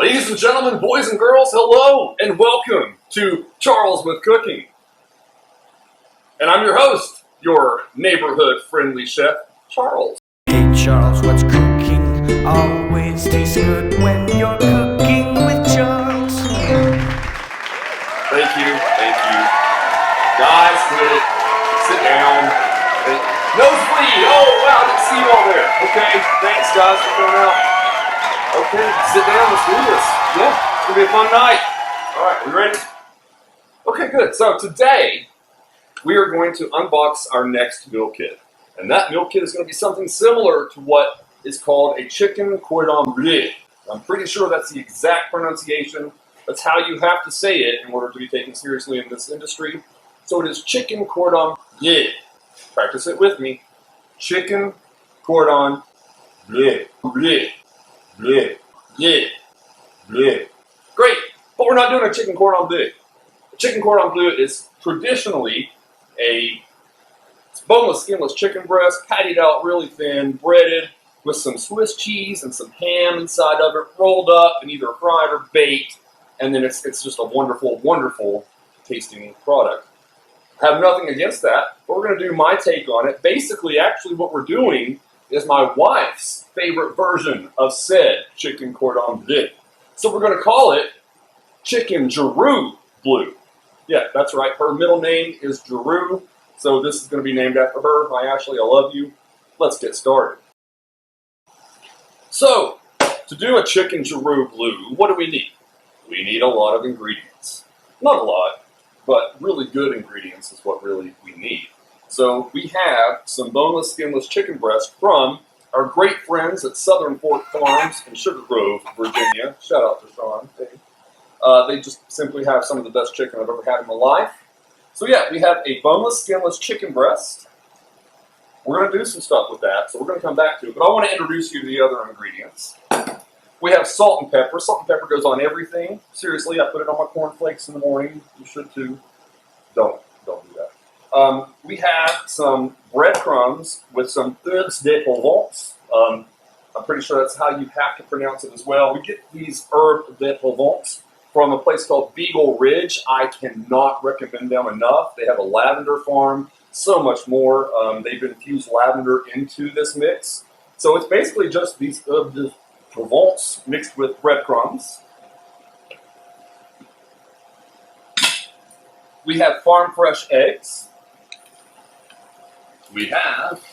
Ladies and gentlemen, boys and girls, hello and welcome to Charles with Cooking. And I'm your host, your neighborhood-friendly chef, Charles. Hey Charles, what's cooking? Always tastes good when you're cooking with Charles. Thank you. Guys, quit it. Sit down. Nosebleed! Oh, wow, I didn't see you all there. Okay, thanks guys for coming out. Okay, sit down, let's do this. Yeah, it's gonna be a fun night. All right, we ready? Okay, good. So today, we are going to unbox our next meal kit. And that meal kit is going to be something similar to what is called a Chicken Cordon Bleu. I'm pretty sure that's the exact pronunciation. That's how you have to say it in order to be taken seriously in this industry. So it is Chicken Cordon Bleu. Practice it with me. Chicken Cordon Bleu. Bleu. Bleu. Bleu. Bleu. Great, but we're not doing a Chicken Cordon Bleu. A Chicken Cordon Bleu is traditionally a boneless, skinless chicken breast, patted out really thin, breaded with some Swiss cheese and some ham inside of it, rolled up and either fried or baked, and then it's just a wonderful, wonderful tasting product. I have nothing against that, but we're going to do my take on it. Basically, actually what we're doing is my wife's favorite version of said Chicken Cordon Bleu. So we're going to call it Chicken Jerrue Bleu. Yeah, that's right. Her middle name is Jerrue, so this is going to be named after her. Hi, Ashley, I love you. Let's get started. So, to do a Chicken Jerrue Bleu, what do we need? We need a lot of ingredients. Not a lot, but really good ingredients is what really we need. So we have some boneless, skinless chicken breast from our great friends at Southern Fork Farms in Sugar Grove, Virginia. Shout out to Sean. They just simply have some of the best chicken I've ever had in my life. So yeah, we have a boneless, skinless chicken breast. We're going to do some stuff with that, so we're going to come back to it. But I want to introduce you to the other ingredients. We have salt and pepper. Salt and pepper goes on everything. Seriously, I put it on my cornflakes in the morning. You should too. Don't do that. We have some breadcrumbs with some herbes de Provence. I'm pretty sure that's how you have to pronounce it as well. We get these herbes de Provence from a place called BEAGLE Ridge. I cannot recommend them enough. They have a lavender farm, so much more. They've infused lavender into this mix. So it's basically just these herbes de Provence mixed with breadcrumbs. We have farm fresh eggs. We have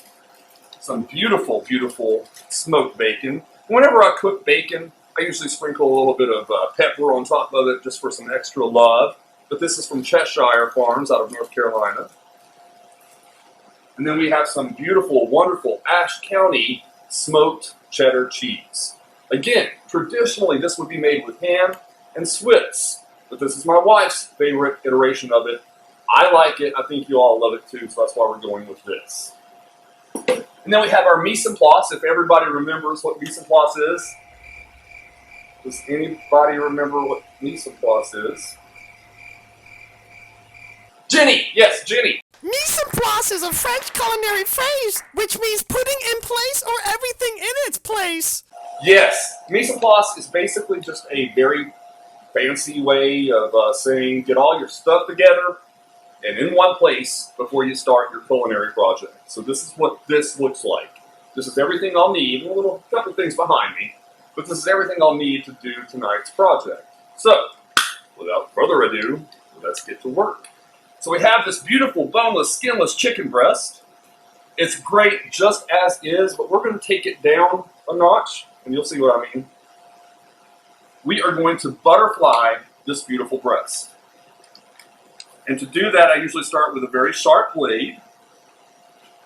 some beautiful, beautiful smoked bacon. Whenever I cook bacon, I usually sprinkle a little bit of pepper on top of it just for some extra love. But this is from Cheshire Farms out of North Carolina. And then we have some beautiful, wonderful ASHE County smoked cheddar cheese. Again, traditionally this would be made with ham and Swiss, but this is my wife's favorite iteration of it. I like it. I think you all love it too, so that's why we're going with this. And then we have our mise en place. If everybody remembers what mise en place is. Does anybody remember what mise en place is? Jenny! Yes, Jenny! Mise en place is a French culinary phrase which means putting in place or everything in its place. Yes, mise en place is basically just a very fancy way of saying get all your stuff together and in one place before you start your culinary project. So this is what this looks like. This is everything I'll need, a little couple things behind me, but this is everything I'll need to do tonight's project. So, without further ado, let's get to work. So we have this beautiful boneless, skinless chicken breast. It's great just as is, but we're going to take it down a notch, and you'll see what I mean. We are going to butterfly this beautiful breast. And to do that, I usually start with a very sharp blade.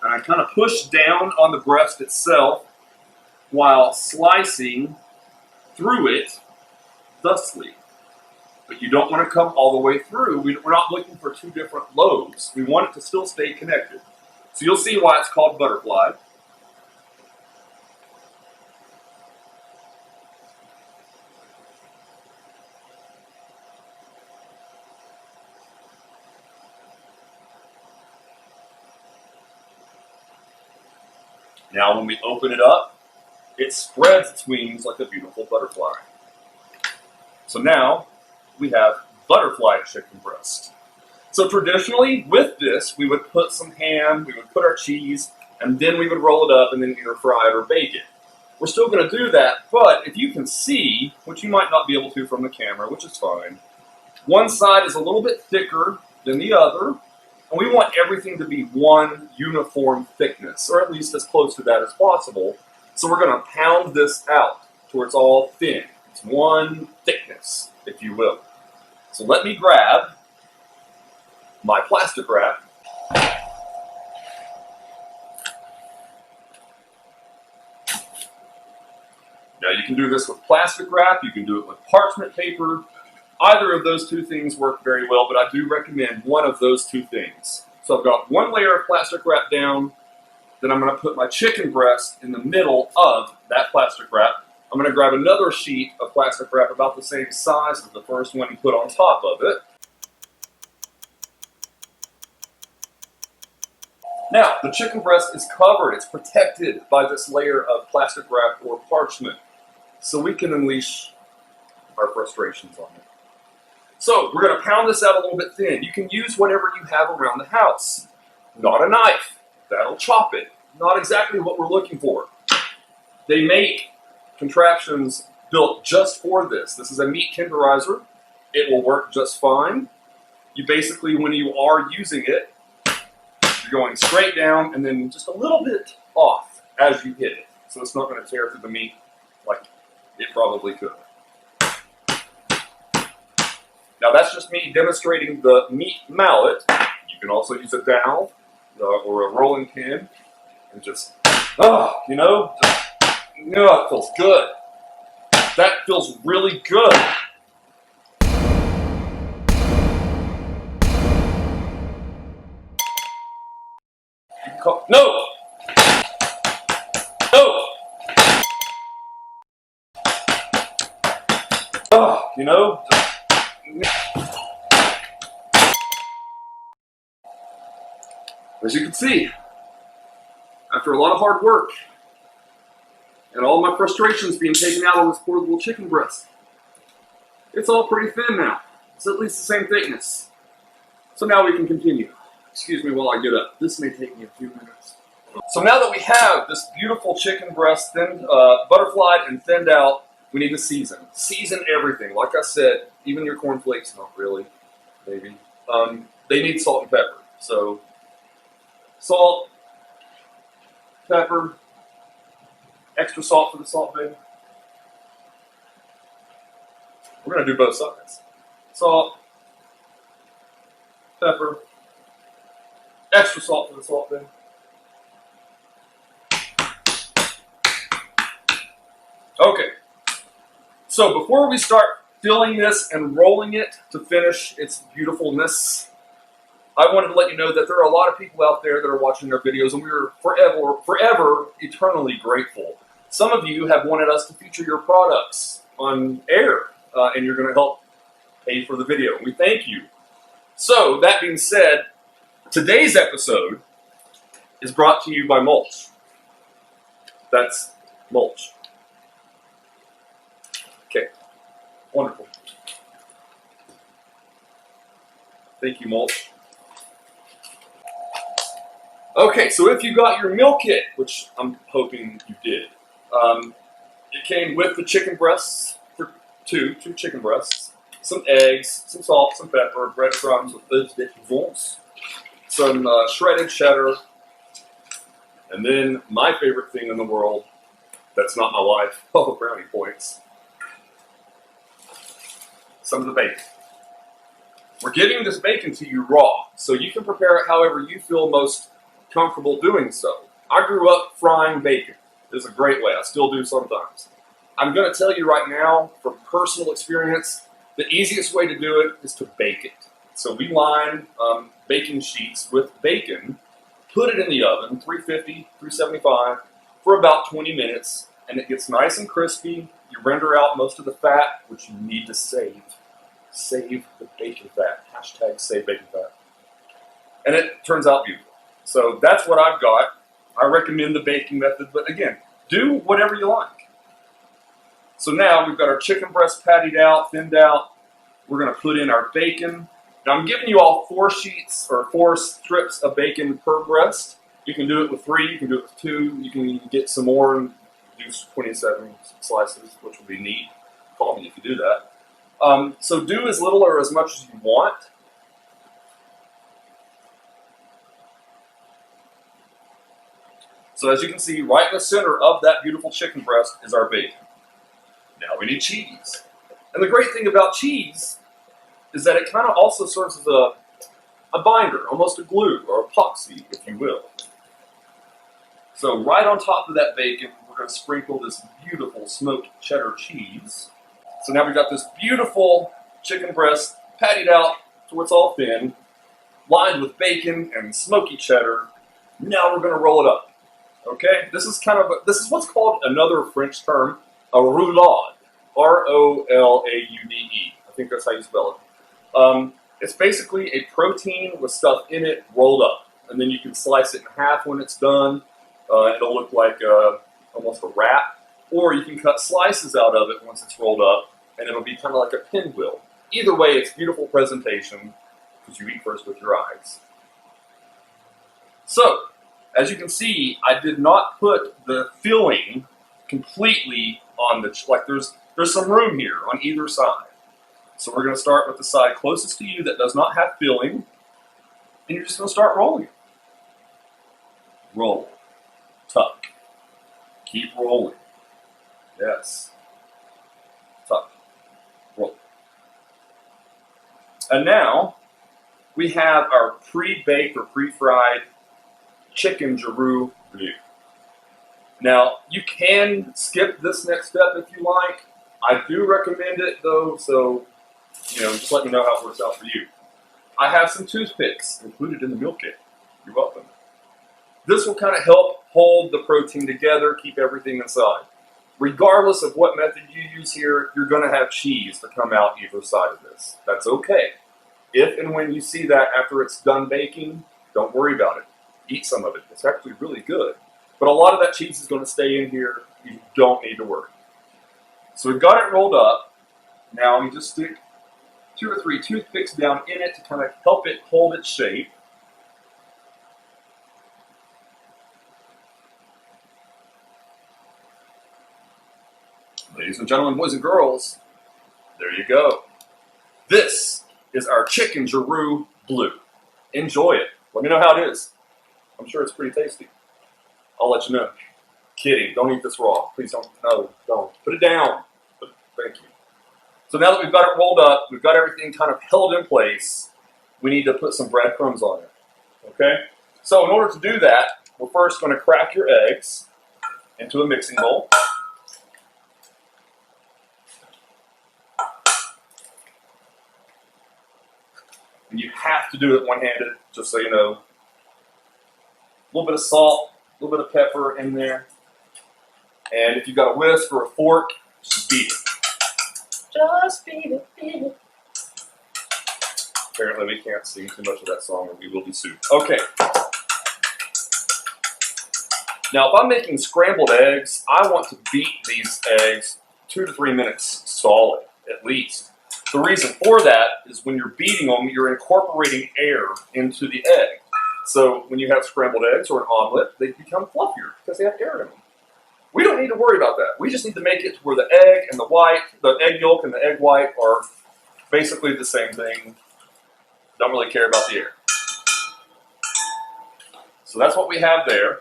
And I kind of push down on the breast itself while slicing through it thusly. But you don't want to come all the way through. We're not looking for two different lobes. We want it to still stay connected. So you'll see why it's called butterfly. Now when we open it up, it spreads its wings like a beautiful butterfly. So now we have butterfly chicken breast. So traditionally with this, we would put some ham, we would put our cheese, and then we would roll it up and then either fry it or bake it. We're still going to do that, but if you can see, which you might not be able to from the camera, which is fine, one side is a little bit thicker than the other, and we want everything to be one uniform thickness, or at least as close to that as possible. So we're going to pound this out till it's all thin. It's one thickness, if you will. So let me grab my plastic wrap. Now you can do this with plastic wrap, you can do it with parchment paper. Either of those two things work very well, but I do recommend one of those two things. So I've got one layer of plastic wrap down, then I'm going to put my chicken breast in the middle of that plastic wrap. I'm going to grab another sheet of plastic wrap about the same size as the first one and put on top of it. Now, the chicken breast is covered, it's protected by this layer of plastic wrap or parchment, so we can unleash our frustrations on it. So, we're going to pound this out a little bit thin. You can use whatever you have around the house. Not a knife, that'll chop it. Not exactly what we're looking for. They make contraptions built just for this. This is a meat tenderizer. It will work just fine. You basically, when you are using it, you're going straight down and then just a little bit off as you hit it. So it's not going to tear through the meat like it probably could. Now that's just me demonstrating the meat mallet. You can also use a dowel or a rolling pin and just, you know, it feels good. That feels really good. No! No! You know? As you can see, after a lot of hard work and all my frustrations being taken out on this portable chicken breast, it's all pretty thin now. It's at least the same thickness. So now we can continue. Excuse me while I get up. This may take me a few minutes. So now that we have this beautiful chicken breast thinned, butterflied and thinned out, we need to season. Season everything. Like I said, even your cornflakes, not really, maybe. They need salt and pepper. So salt, pepper, extra salt for the salt bin. We're going to do both sides. Salt, pepper, extra salt for the salt bin. Okay, so before we start filling this and rolling it to finish its beautifulness, I wanted to let you know that there are a lot of people out there that are watching our videos, and we are forever, eternally grateful. Some of you have wanted us to feature your products on air, and you're going to help pay for the video. We thank you. So, that being said, today's episode is brought to you by mulch. That's mulch. Okay, wonderful. Thank you, mulch. Okay, so if you got your meal kit, which I'm hoping you did, it came with the chicken breasts, for two chicken breasts, some eggs, some salt, some pepper, breadcrumbs with herbes de Provence, some shredded cheddar, and then my favorite thing in the world, that's not my wife, brownie points, some of the bacon. We're giving this bacon to you raw, so you can prepare it however you feel most comfortable doing so. I grew up frying bacon. It's a great way. I still do sometimes. I'm going to tell you right now, from personal experience, the easiest way to do it is to bake it. So we line baking sheets with bacon, put it in the oven, 350, 375, for about 20 minutes, and it gets nice and crispy. You render out most of the fat, which you need to save. Save the bacon fat. Hashtag save bacon fat. And it turns out beautiful. So that's what I've got. I recommend the baking method, but again, do whatever you like. So now we've got our chicken breast pattied out, thinned out. We're going to put in our bacon. Now I'm giving you all 4 sheets or 4 strips of bacon per breast. You can do it with 3, you can do it with 2, you can get some more and do 27 slices, which will be neat. Call me if you do that. So do as little or as much as you want. So as you can see, right in the center of that beautiful chicken breast is our bacon. Now we need cheese. And the great thing about cheese is that it kind of also serves as a binder, almost a glue or epoxy, if you will. So right on top of that bacon, we're going to sprinkle this beautiful smoked cheddar cheese. So now we've got this beautiful chicken breast pattied out to where it's all thin, lined with bacon and smoky cheddar. Now we're going to roll it up. Okay, this is what's called another French term, a roulade, R-O-L-A-U-D-E. I think that's how you spell it. It's basically a protein with stuff in it rolled up, and then you can slice it in half when it's done. It'll look like almost a wrap, or you can cut slices out of it once it's rolled up, and it'll be kind of like a pinwheel. Either way, it's beautiful presentation because you eat first with your eyes. So, as you can see, I did not put the filling completely on the, like there's some room here on either side. So we're going to start with the side closest to you that does not have filling, and you're just going to start rolling. Roll. Tuck. Keep rolling. Yes. Tuck. Roll. And now, we have our pre-baked or pre-fried chicken Jerrue Bleu. Now, you can skip this next step if you like. I do recommend it though, so just let me know how it works out for you. I have some toothpicks included in the meal kit. You're welcome. This will kind of help hold the protein together, keep everything inside. Regardless of what method you use here, you're going to have cheese to come out either side of this. That's okay. If and when you see that after it's done baking, don't worry about it. Eat some of it. It's actually really good. But a lot of that cheese is going to stay in here. You don't need to worry. So we've got it rolled up. Now you just stick 2 or 3 toothpicks down in it to kind of help it hold its shape. Ladies and gentlemen, boys and girls, there you go. This is our chicken Jerrue Bleu. Enjoy it. Let me know how it is. I'm sure it's pretty tasty. I'll let you know. Kidding. Don't eat this raw. Please don't. No, don't. Put it down. Thank you. So now that we've got it rolled up, we've got everything kind of held in place, we need to put some breadcrumbs on it. Okay? So in order to do that, we're first going to crack your eggs into a mixing bowl. And you have to do it one-handed, just so you know. A little bit of salt, a little bit of pepper in there. And if you've got a whisk or a fork, just beat it. Just beat it, beat it. Apparently we can't sing too much of that song or we will be sued. Okay. Now if I'm making scrambled eggs, I want to beat these eggs 2 to 3 minutes solid, at least. The reason for that is when you're beating them, you're incorporating air into the egg. So when you have scrambled eggs or an omelet, they become fluffier because they have air in them. We don't need to worry about that. We just need to make it to where the egg and the egg yolk and the egg white are basically the same thing. Don't really care about the air. So that's what we have there.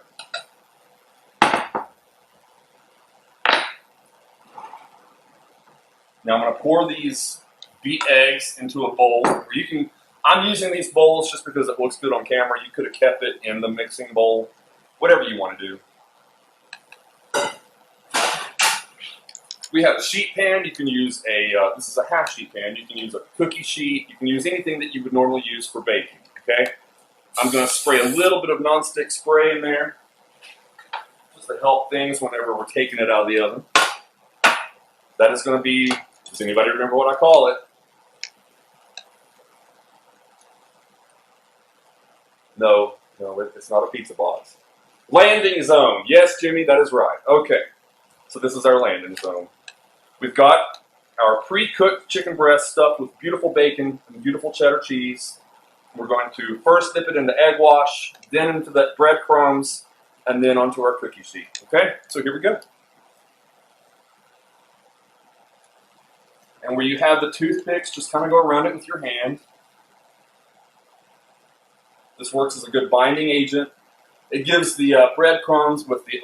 Now I'm going to pour these beat eggs into a bowl. I'm using these bowls just because it looks good on camera. You could have kept it in the mixing bowl. Whatever you want to do. We have a sheet pan. You can use this is a half sheet pan. You can use a cookie sheet. You can use anything that you would normally use for baking, okay? I'm going to spray a little bit of nonstick spray in there just to help things whenever we're taking it out of the oven. That is going to be, does anybody remember what I call it? No, it's not a pizza box. Landing zone. Yes, Jimmy, that is right. Okay. So this is our landing zone. We've got our pre-cooked chicken breast stuffed with beautiful bacon and beautiful cheddar cheese. We're going to first dip it into egg wash, then into the breadcrumbs, and then onto our cookie sheet. Okay, so here we go. And where you have the toothpicks, just kind of go around it with your hand. This works as a good binding agent. It gives the breadcrumbs with the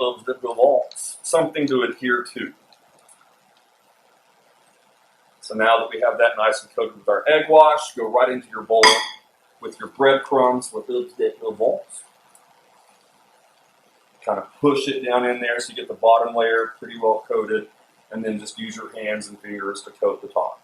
something to adhere to. So now that we have that nice and coated with our egg wash, go right into your bowl with your breadcrumbs with kind of push it down in there so you get the bottom layer pretty well coated, and then just use your hands and fingers to coat the top.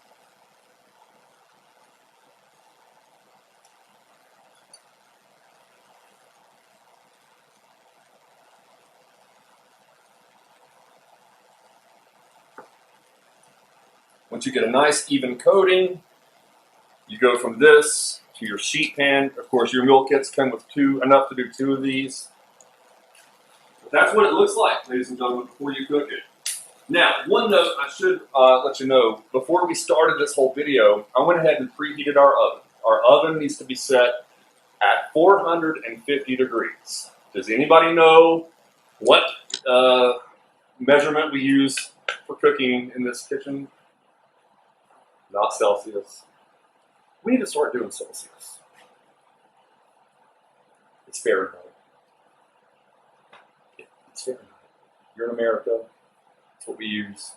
Once you get a nice even coating, you go from this to your sheet pan. Of course, your meal kits come with enough to do 2 of these. But that's what it looks like, ladies and gentlemen, before you cook it. Now, one note I should let you know, before we started this whole video, I went ahead and preheated our oven. Our oven needs to be set at 450 degrees. Does anybody know what measurement we use for cooking in this kitchen? Not Celsius. We need to start doing Celsius. It's Fahrenheit. It's Fahrenheit. You're in America. That's what we use.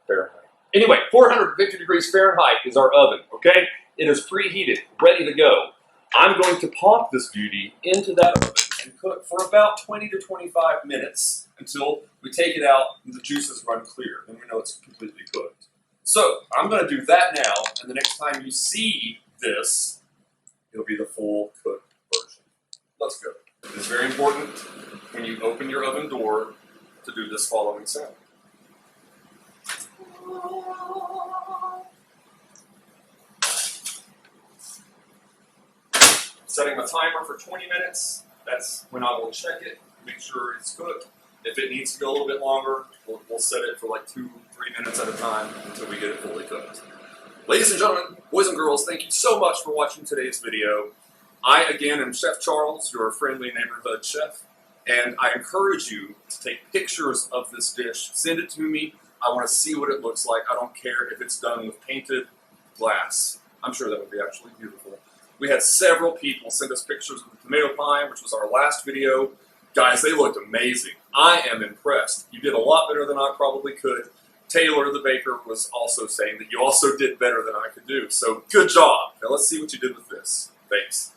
Fahrenheit. Anyway, 450 degrees Fahrenheit is our oven, okay? It is preheated, ready to go. I'm going to pop this beauty into that oven and cook for about 20 to 25 minutes until we take it out and the juices run clear. Then we know it's completely cooked. So I'm going to do that now, and the next time you see this, it'll be the full cooked version. Let's go. It is very important when you open your oven door to do this following sound. Setting a timer for 20 minutes. That's when I will check it, make sure it's cooked. If it needs to go a little bit longer, we'll set it for like 2-3 minutes at a time until we get it fully cooked. Ladies and gentlemen, boys and girls, thank you so much for watching today's video. I, again, am Chef Charles, your friendly neighborhood chef, and I encourage you to take pictures of this dish. Send it to me. I want to see what it looks like. I don't care if it's done with painted glass. I'm sure that would be actually beautiful. We had several people send us pictures of the tomato pie, which was our last video. Guys, they looked amazing. I am impressed. You did a lot better than I probably could. Taylor, the baker, was also saying that you also did better than I could do. So good job. Now let's see what you did with this. Thanks.